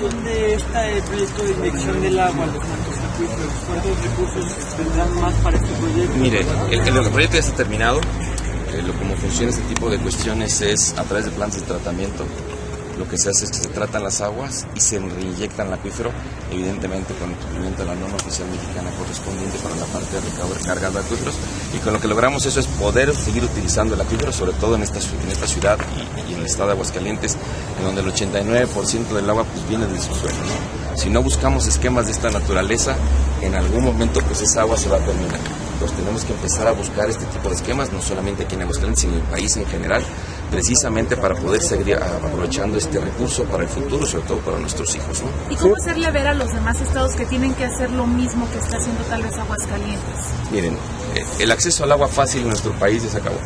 realización de este proyecto de inyección del agua a los mantos acuíferos, ¿cuántos recursos tendrán más para este proyecto? Mire, el proyecto ya está terminado. Cómo funciona este tipo de cuestiones es a través de plantas de tratamiento. Lo que se hace es que se tratan las aguas y se reinyectan al acuífero, evidentemente con el cumplimiento de la norma oficial mexicana correspondiente para la parte de recarga de acuíferos, y con lo que logramos eso es poder seguir utilizando el acuífero, sobre todo en esta ciudad y en el estado de Aguascalientes, en donde el 89% del agua pues viene del subsuelo, ¿no? Si no buscamos esquemas de esta naturaleza, en algún momento pues esa agua se va a terminar. Entonces tenemos que empezar a buscar este tipo de esquemas, no solamente aquí en Aguascalientes, sino en el país en general, precisamente para poder seguir aprovechando este recurso para el futuro, sobre todo para nuestros hijos, ¿no? ¿Y cómo hacerle ver a los demás estados que tienen que hacer lo mismo que está haciendo tal vez Aguascalientes? Miren, el acceso al agua fácil en nuestro país ya se acabó.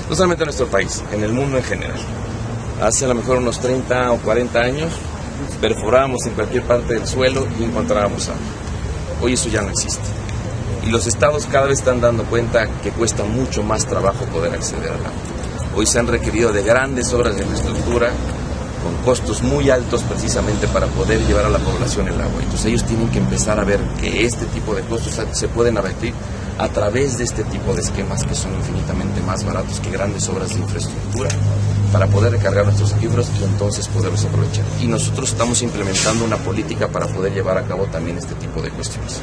No solamente en nuestro país, en el mundo en general. Hace a lo mejor unos 30 o 40 años perforábamos en cualquier parte del suelo y encontrábamos agua. Hoy eso ya no existe. Y los estados cada vez están dando cuenta que cuesta mucho más trabajo poder acceder al agua. Hoy se han requerido de grandes obras de infraestructura con costos muy altos precisamente para poder llevar a la población el agua. Entonces ellos tienen que empezar a ver que este tipo de costos se pueden abatir a través de este tipo de esquemas que son infinitamente más baratos que grandes obras de infraestructura para poder recargar nuestros acuíferos y entonces poderlos aprovechar. Y nosotros estamos implementando una política para poder llevar a cabo también este tipo de cuestiones.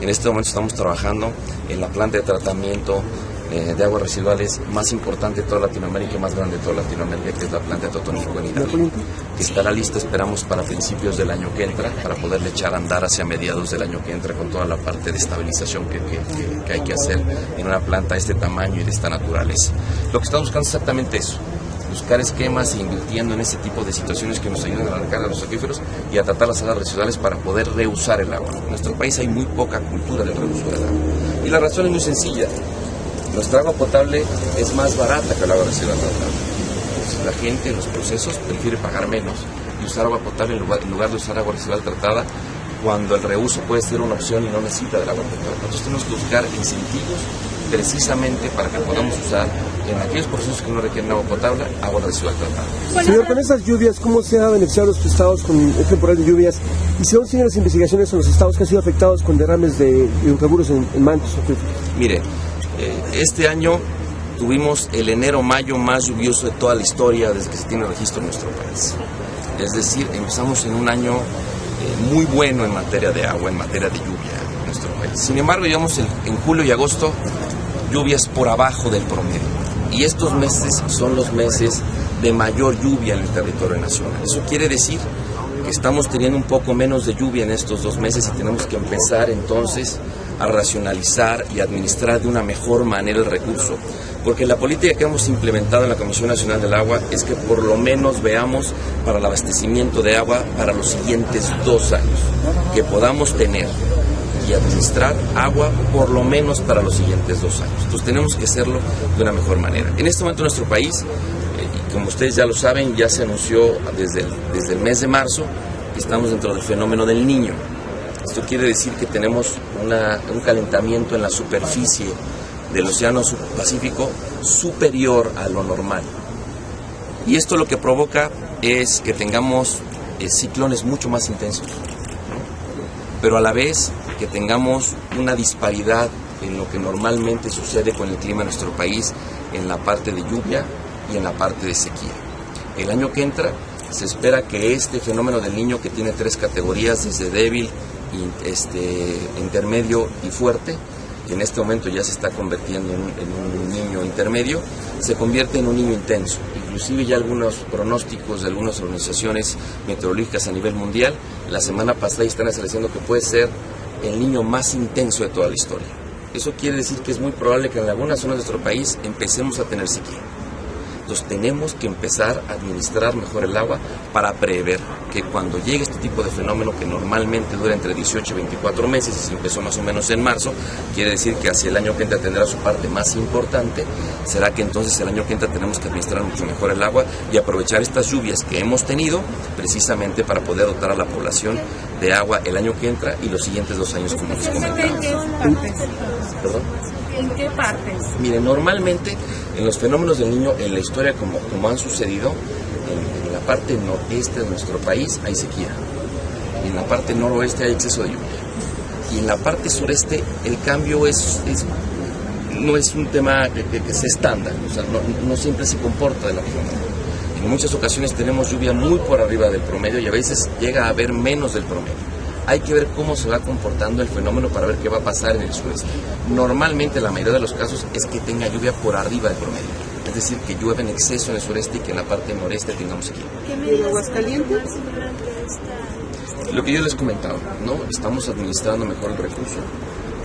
En este momento estamos trabajando en la planta de tratamiento de aguas residuales más importante de toda Latinoamérica y más grande de toda Latinoamérica, que es la planta de Totonilco en Hidalgo, que estará lista, esperamos, para principios del año que entra, para poderle echar a andar hacia mediados del año que entra con toda la parte de estabilización que hay que hacer en una planta de este tamaño y de esta naturaleza. Lo que estamos buscando es exactamente eso, buscar esquemas e invirtiendo en ese tipo de situaciones que nos ayuden a la recarga de los acuíferos y a tratar las aguas residuales para poder reusar el agua. En nuestro país hay muy poca cultura del reuso del agua. Y la razón es muy sencilla. Nuestra agua potable es más barata que el agua residual tratada. Entonces, la gente en los procesos prefiere pagar menos y usar agua potable en lugar de usar agua residual tratada, cuando el reuso puede ser una opción y no necesita del agua potable. Nosotros tenemos que buscar incentivos precisamente para que podamos usar en aquellos procesos que no requieren agua potable, agua residual tratada. Señor, con esas lluvias, ¿cómo se ha beneficiado a los estados con el temporal de lluvias? ¿Y si aún siguen las investigaciones en los estados que han sido afectados con derrames de hidrocarburos en mantos? Mire, este año tuvimos el enero-mayo más lluvioso de toda la historia desde que se tiene registro en nuestro país. Es decir, empezamos en un año muy bueno en materia de agua, en materia de lluvia en nuestro país. Sin embargo, llevamos en julio y agosto lluvias por abajo del promedio. Y estos meses son los meses de mayor lluvia en el territorio nacional. Eso quiere decir que estamos teniendo un poco menos de lluvia en estos 2 meses y tenemos que empezar entonces a racionalizar y administrar de una mejor manera el recurso, porque la política que hemos implementado en la Comisión Nacional del Agua es que por lo menos veamos para el abastecimiento de agua para los siguientes 2 años, que podamos tener y administrar agua por lo menos para los siguientes 2 años. Entonces tenemos que hacerlo de una mejor manera. En este momento en nuestro país, y como ustedes ya lo saben, ya se anunció desde el mes de marzo que estamos dentro del fenómeno del Niño. Esto quiere decir que tenemos un calentamiento en la superficie del Océano Pacífico superior a lo normal. Y esto lo que provoca es que tengamos ciclones mucho más intensos, ¿no? Pero a la vez que tengamos una disparidad en lo que normalmente sucede con el clima en nuestro país, en la parte de lluvia y en la parte de sequía. El año que entra se espera que este fenómeno del Niño, que tiene 3 categorías, desde débil, intermedio y fuerte, que en este momento ya se está convirtiendo en un niño intermedio, se convierte en un niño intenso. Inclusive ya algunos pronósticos de algunas organizaciones meteorológicas a nivel mundial, la semana pasada están estableciendo que puede ser el niño más intenso de toda la historia. Eso quiere decir que es muy probable que en algunas zonas de nuestro país empecemos a tener sequía. Entonces tenemos que empezar a administrar mejor el agua para prever que cuando llegue este tipo de fenómeno, que normalmente dura entre 18 y 24 meses, y se empezó más o menos en marzo, quiere decir que hacia el año que entra tendrá su parte más importante. Será que entonces el año que entra tenemos que administrar mucho mejor el agua y aprovechar estas lluvias que hemos tenido precisamente para poder dotar a la población de agua el año que entra y los siguientes 2 años, como les comentaba. ¿Perdón? ¿En qué partes? Mire, normalmente en los fenómenos del Niño, en la historia como han sucedido, en la parte noreste de nuestro país hay sequía. y en la parte noroeste hay exceso de lluvia. Y en la parte sureste el cambio no es un tema que sea estándar, o sea, no siempre se comporta de la misma manera. En muchas ocasiones tenemos lluvia muy por arriba del promedio y a veces llega a haber menos del promedio. Hay que ver cómo se va comportando el fenómeno para ver qué va a pasar en el sureste. Normalmente la mayoría de los casos es que tenga lluvia por arriba del promedio, es decir, que llueve en exceso en el sureste y que en la parte noreste tengamos sequía. ¿Qué medidas calientes? Lo que yo les comentaba, ¿no? Estamos administrando mejor el recurso,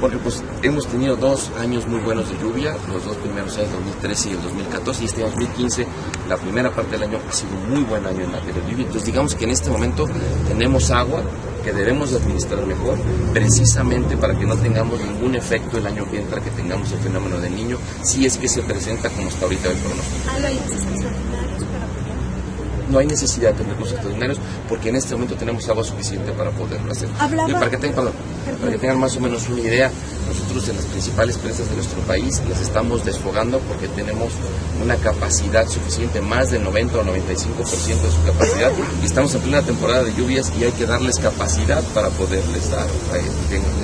porque pues hemos tenido 2 años muy buenos de lluvia, los 2 primeros años, 2013 y el 2014, y este año 2015, la primera parte del año ha sido un muy buen año en materia de lluvia. Entonces digamos que en este momento tenemos agua que debemos administrar mejor, precisamente para que no tengamos ningún efecto el año que entra, que tengamos el fenómeno del Niño, si es que se presenta como está ahorita el pronóstico. ¿Hay recursos extraordinarios para apoyar? No hay necesidad de recursos extraordinarios porque en este momento tenemos agua suficiente para poderlo hacer. Y para que tengan más o menos una idea, nosotros en las principales presas de nuestro país las estamos desfogando porque tenemos una capacidad suficiente, más del 90 o 95% de su capacidad, y estamos en plena temporada de lluvias y hay que darles capacidad para poderles dar,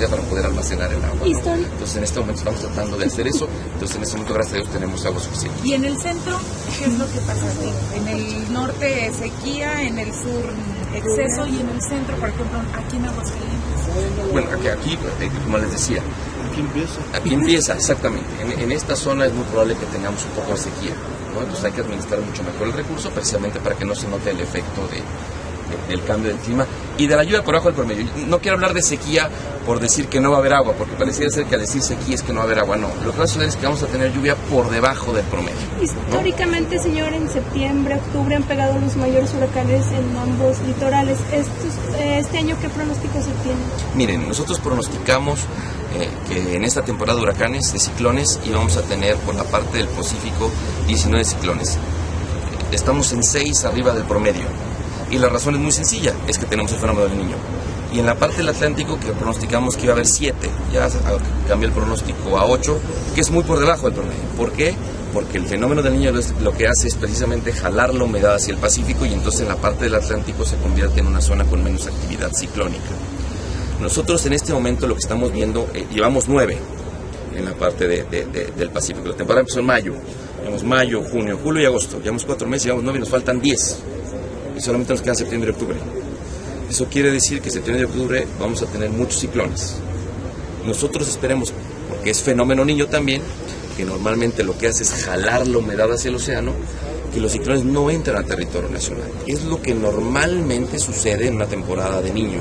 para poder almacenar el agua, ¿no? Entonces en este momento estamos tratando de hacer eso, entonces en este momento gracias a Dios tenemos agua suficiente. ¿Y en el centro qué es lo que pasa? En el norte sequía, en el sur exceso y en el centro, por ejemplo, aquí en Aguascalientes. Bueno, aquí como les decía, aquí empieza, exactamente. En esta zona es muy probable que tengamos un poco de sequía, ¿no? Entonces hay que administrar mucho mejor el recurso, precisamente para que no se note el efecto del cambio del clima y de la lluvia por debajo del promedio. No quiero hablar de sequía por decir que no va a haber agua, porque pareciera ser que al decir sequía es que no va a haber agua. No, lo que va a suceder es que vamos a tener lluvia por debajo del promedio, ¿no? Históricamente, señor, en septiembre, octubre han pegado los mayores huracanes en ambos litorales. Este año, ¿qué pronóstico se tiene? Miren, nosotros pronosticamos que en esta temporada de huracanes, de ciclones, íbamos a tener por la parte del Pacífico 19 ciclones. Estamos en 6 arriba del promedio. Y la razón es muy sencilla, es que tenemos el fenómeno del Niño. Y en la parte del Atlántico, que pronosticamos que iba a haber 7, ya cambió el pronóstico a 8, que es muy por debajo del promedio. ¿Por qué? Porque el fenómeno del Niño lo que hace es precisamente jalar la humedad hacia el Pacífico y entonces en la parte del Atlántico se convierte en una zona con menos actividad ciclónica. Nosotros en este momento lo que estamos viendo, llevamos 9 en la parte del Pacífico. La temporada empezó en mayo, llevamos mayo, junio, julio y agosto. Llevamos 4 meses, llevamos 9 y nos faltan 10. Y solamente nos quedan septiembre y octubre. Eso quiere decir que septiembre y octubre vamos a tener muchos ciclones. Nosotros esperemos, porque es fenómeno Niño también, que normalmente lo que hace es jalar la humedad hacia el océano, que los ciclones no entran a territorio nacional. Es lo que normalmente sucede en una temporada de Niño.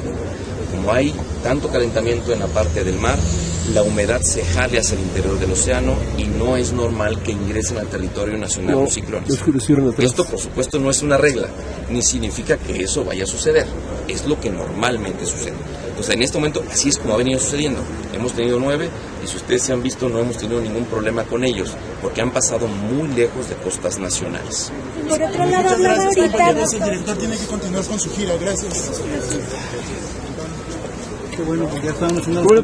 Como hay tanto calentamiento en la parte del mar, la humedad se jale hacia el interior del océano y no es normal que ingresen al territorio nacional los ciclones. Esto, por supuesto, no es una regla, ni significa que eso vaya a suceder. Es lo que normalmente sucede. Entonces, en este momento, así es como ha venido sucediendo. Hemos tenido 9 y si ustedes se han visto, no hemos tenido ningún problema con ellos, porque han pasado muy lejos de costas nacionales. Por otro lado, hablaba ahorita... El director tiene que continuar con su gira. Gracias. Qué bueno, porque ya estábamos en una...